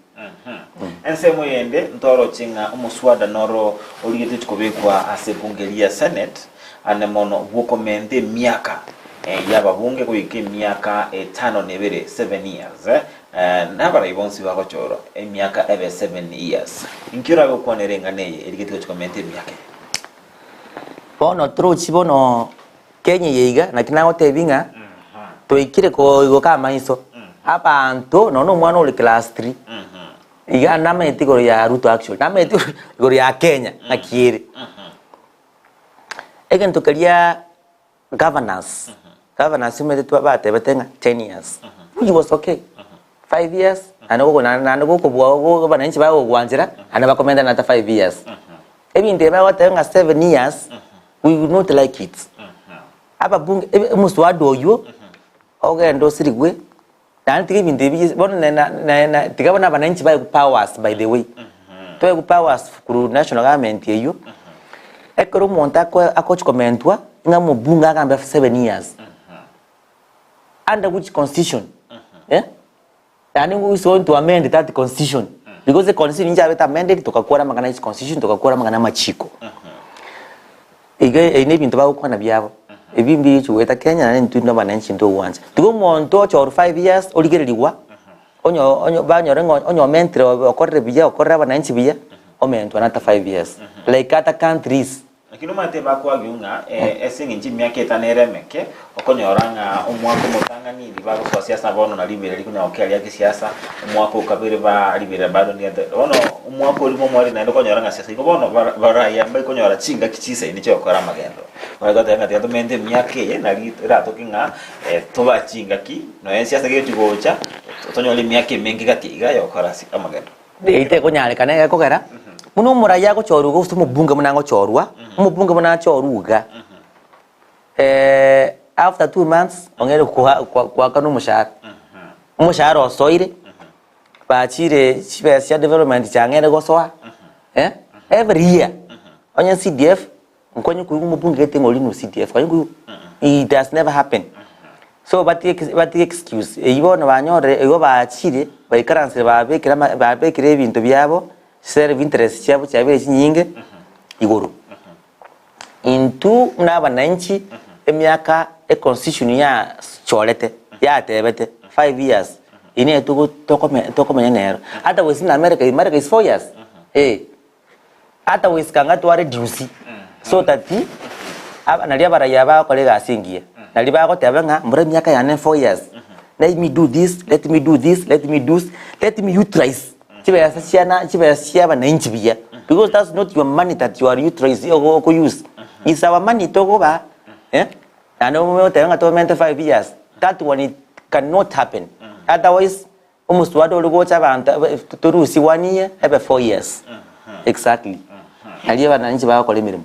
Ensemo yende ntoro chinga umuswada noro oligete chikobekwa ase bungelia Senate anemono bukomende miaka yaba bunge kuike miaka 5 7 years nabara ibonsi bako choro miaka ebe 7 years inkira go konerenga neye eligete chikomente miaka bono tro chibono Kenya yeiga na kinago tebinga toikire ko kama iso abantu nono mwana uli class 3 iga nama etigoro ya Ruto actually nama etigoro ya Kenya na kiere egen tokalia governance umete twabate betenga 10 years which was okay 5 years anogo nanago ko bananchi bago gwanjira anaba komenda na 5 years ebinde bago tenga 7 years we would not like it aba bunge muswado oyo ogendo sirigwe dan tigi binde bi bono na tiga bana bananchi bago powers by the way to go powers kuru national government yeyo ekoro monta ko akoch komentwa ngamo bunga kamba 7 years under which constitution yani we want to amend that constitution because the constitution inja beta amended tukakora magana is constitution tukakora magana machiko ige ene bintu ba ukwana byabo ebimbi chuweta Kenya na ntu ndo bananchi ndo wanza tugo monto cho 5 years oligereriwa onyo banyorengo onyo mentre okorre biya okorra bananchi biya omento anata 5 years like other countries lakini mate bakwa gyunga esingi nchi miaka 5 eremeke okonyoranga umwako mutanga ni bibago kwa siasa bono na libere likunya okali yake siasa umwako ukabere ba libere bado ni ono umwako ulimo mwali na okonyoranga siasa iko bono baraya mbai konyora chinga kichisa ni cyo kora magendo baraga tanga tendo mende miaka ye na rato kinga toba chinga ki no siasa getu gocha tonyole miaka mengi gatiga yo kora sika magendo ite konyale kana ko kera muno muraya ko choruga ustumo bunga munango chorwa umubunga muna choruga after 2 months ongere kwa kanu mushahara umushahara osoire bachire chibesia development changere gosoa every year onye CDF nkonye ku umubunga etengo linu CDF kanyu it does never happen so but excuse ibona banyore ego bachire bayikaranse babekire ibintu byabo serve interest cyabo cyabe nyinge igoro into n'abananchi emyaka constitution ya cholete ya tebete 5 years ine tokomenya nero otherwise in America is 4 years otherwise kanga to reduce so that nalia baraya ba kolega asingia nali ba ko tebanga mbure myaka ya 4 years let me do this let me utilize chiba bananchi biya because that's not your money that you are utilizing or use it's our money to go ba and we tell to 5 years that one it cannot happen otherwise almost what all go to rusi 1 year have 4 years exactly ali bananchi ba ko limirimu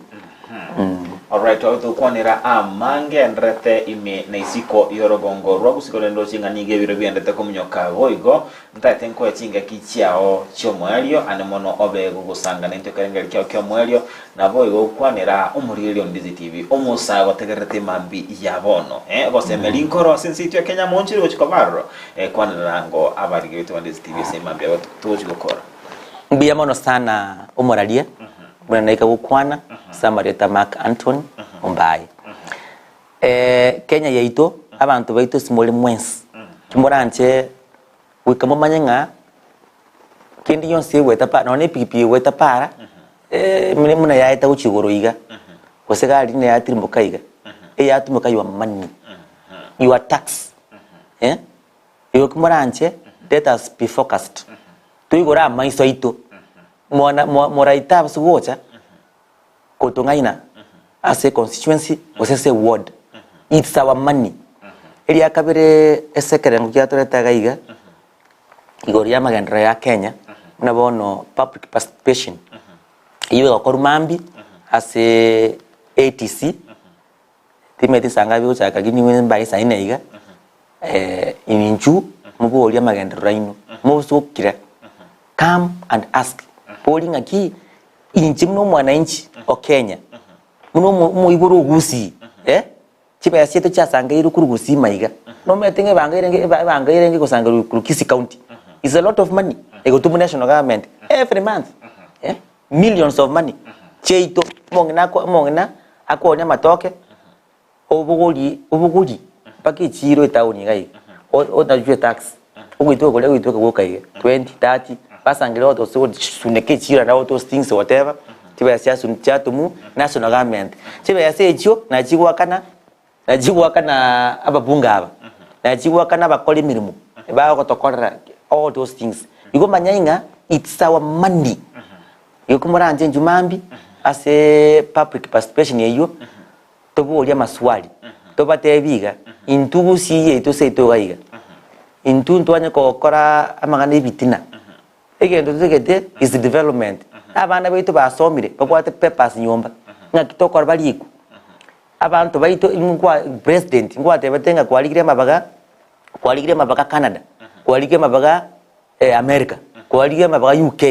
alright to kwanira amange ndrete ime neisiko yorogongo rwagusikole ndo chinga nige biro byandete kumnyoka goigo ntate nko chinga kichiao chomwelio anemono obe gugusanga nente karengeri kyo mwelio na boigo kwanira umurilio ndizi TV umusago tegerete mambi yabono gose melinkoro sensitio Kenya monchiro gochikobarro kwanira ngo abarige bitu ndizi TV semambi tuchikokora mbiyamono sana umuralia mwana naika gukwana Samarita Mark Anthony Ombai Kenya yaito abantu baito simole mwensi tumuranche wikamo manyenga kendi yonse weta pa none pipi weta para mune muna yaita uchigoro iga kosega line ya tirimboka iga ya tumuka your money your tax yo kumuranche let us be focused tuigora maiso ito moraita basugocha kotongaina as a constituency was a ward it's our money elia kabere esekere ngukia toreta gaiga igoria magendra ya Kenya muna bono public participation iwe gakora mambi ase ATC timeti sanga byo chaka gini wemba isa inaiga ininchu mubolia magendero ino musukira come and ask polling aki inchi mno mwananchi o Kenya muno muiburu gusi chipa yasieto cha sanga iru kurugusi maiga no metenge bangairenge kusanga Kisi County is a lot of money ego to national government every month millions of money cheito mongena akonya matoke obuguli paki chiro itauni gai o tajue tax ugito kole ugito kukai 20 30 basangile auto so suneke chira na auto things whatever tiba yasia sunchatumu national government tiba yasia echo na jigwa kana ababunga aba na jigwa kana bakole mirimo ba kotokora all those things yuko manyainga it's our money yuko muranje njumambi ase public participation yeyo tobulia maswali tobatebiga intugusiye toseito gaiga intwanye kokora amagana bitina egendo tegete is development abana baitu basomire bakwate papers nyomba ngakitokora baliku abantu baitu ingwa president ngwa tebatenga kwaligire mabaga Canada kwaligire mabaga America kwaligire mabaga UK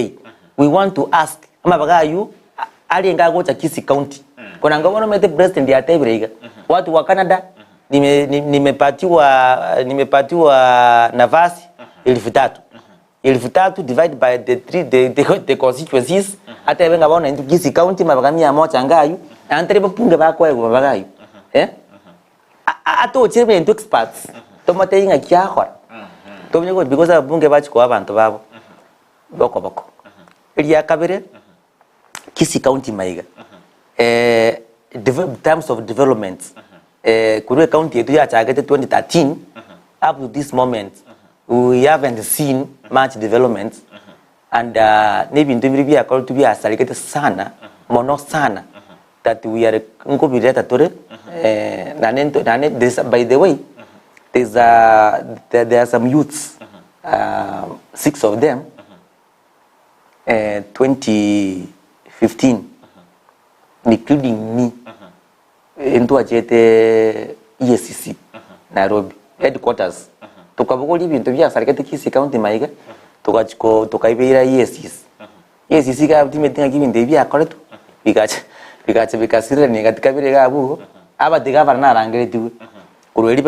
we want to ask mabaga you alienga gocha Kisi County kuna ngabona mete president ya tebreiga watu wa Canada nimepatiwa nafasi 3,000 divided by the constituencies hata benga bona into Kisi County mabaga 100 ngayu antere bapunga bakwa ego bagayu ato chebe into experts tomate inga kyakora tomnyego because abunge bachiko abantu babo boko iliya kabere Kisi County maiga terms of development Kurwe County yetu ya chagete 2013 up to this moment we haven't seen much development and maybe ndibiri bya call to be asalikete sana mono sana that we are ngobireta tore nane this by the way there are some youths 6 of them 2015 including me into ajete EACC Nairobi headquarters tukabugoli bintu bya sarikete Kisi County maiga tukaibira EACC ga ultimate ngi binde bya koretu bikasire ni katika bire gabu abadiga barana rangere tu kurweli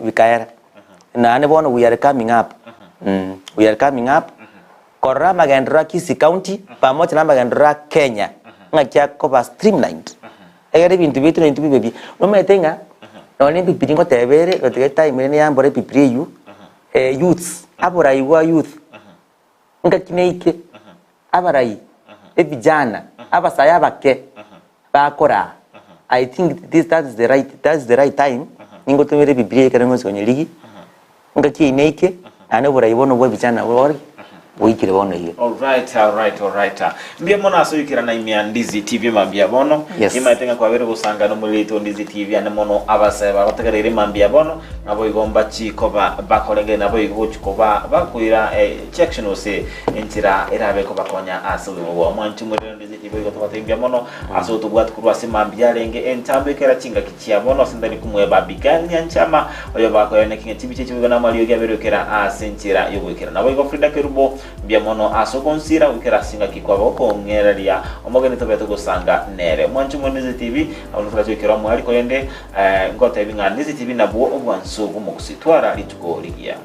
bikayara na ne bona we are coming up korra magendra Kisi County pamoja na magendra Kenya ngakia koba streamlined egere bintu bitu na bintu bibi no metenga no ni bibiringo tebere otige time ni yambore bibiri you youths aborai wa youth ngakineike abarai ebijana abasaya bake bakora I think that is the right time ningo tumere bibiri karango sonyeligi ngakineike ane borai bono bwe bijana wori wikire bono hiyo all right mbia mona so yikira na imya Ndizi TV mambia bono imaitenga kwa bere gusanga no muri to Ndizi TV ane mono abaseba batagarire mambia bono nabo igomba chikoba bakorenge nabo iguchikoba bakwira section ose entira erabe ko bakonya aso wo mwanchi muri Ndizi TV igotwa imbia mono aso tugwat kurwase mambia renge entambe kera chinga kichia bono sindani kumwe babigani anchama oyo bakoyone kinga chibiche chibigana mali yo bere kera asentira yo wikira nabo igo Frida Kerubo mbia mono aso konsira wikira singa kikwabo ko ngeraria omogene tobeto gusanga nere mwanchi muri Ndizi TV abunufura wikira mu ariko yende ngota ibinga Ndizi TV nabo obwansu gumugusitwara lituko ligia